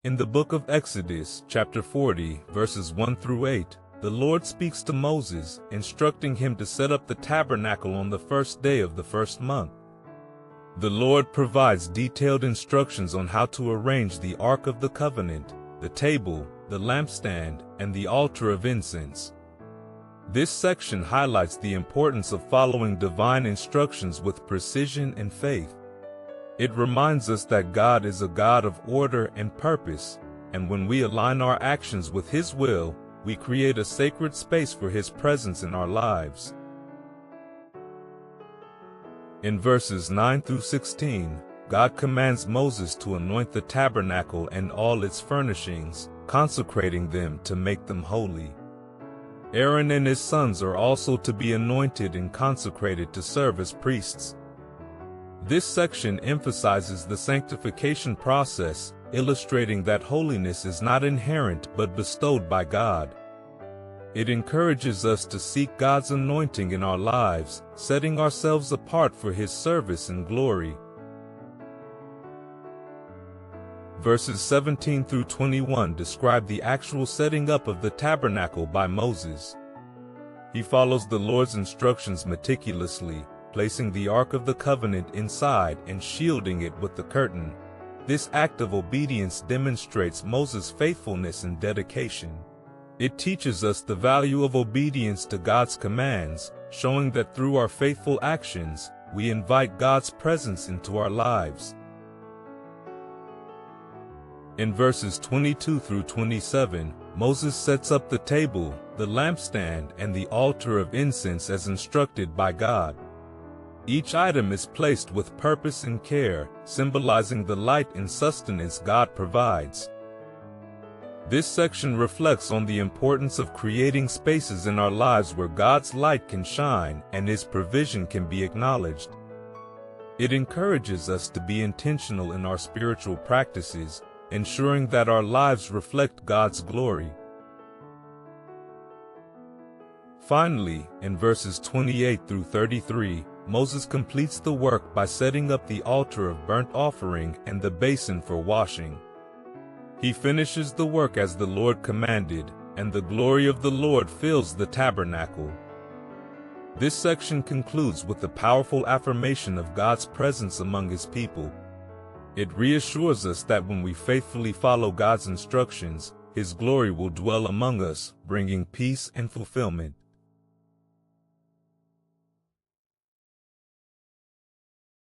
In the book of Exodus, chapter 40, verses 1 through 8, the Lord speaks to Moses, instructing him to set up the tabernacle on the first day of the first month. The Lord provides detailed instructions on how to arrange the Ark of the Covenant, the table, the lampstand, and the altar of incense. This section highlights the importance of following divine instructions with precision and faith. It reminds us that God is a God of order and purpose, and when we align our actions with His will, we create a sacred space for His presence in our lives. In verses 9 through 16, God commands Moses to anoint the tabernacle and all its furnishings, consecrating them to make them holy. Aaron and his sons are also to be anointed and consecrated to serve as priests. This section emphasizes the sanctification process, illustrating that holiness is not inherent but bestowed by God. It encourages us to seek God's anointing in our lives, setting ourselves apart for His service and glory. Verses 17 through 21 describe the actual setting up of the tabernacle by Moses. He follows the Lord's instructions meticulously, placing the Ark of the Covenant inside and shielding it with the curtain. This act of obedience demonstrates Moses' faithfulness and dedication. It teaches us the value of obedience to God's commands, showing that through our faithful actions, we invite God's presence into our lives. In verses 22 through 27, Moses sets up the table, the lampstand, and the altar of incense as instructed by God. Each item is placed with purpose and care, symbolizing the light and sustenance God provides. This section reflects on the importance of creating spaces in our lives where God's light can shine and His provision can be acknowledged. It encourages us to be intentional in our spiritual practices, ensuring that our lives reflect God's glory. Finally, in verses 28 through 33, Moses completes the work by setting up the altar of burnt offering and the basin for washing. He finishes the work as the Lord commanded, and the glory of the Lord fills the tabernacle. This section concludes with the powerful affirmation of God's presence among His people. It reassures us that when we faithfully follow God's instructions, His glory will dwell among us, bringing peace and fulfillment.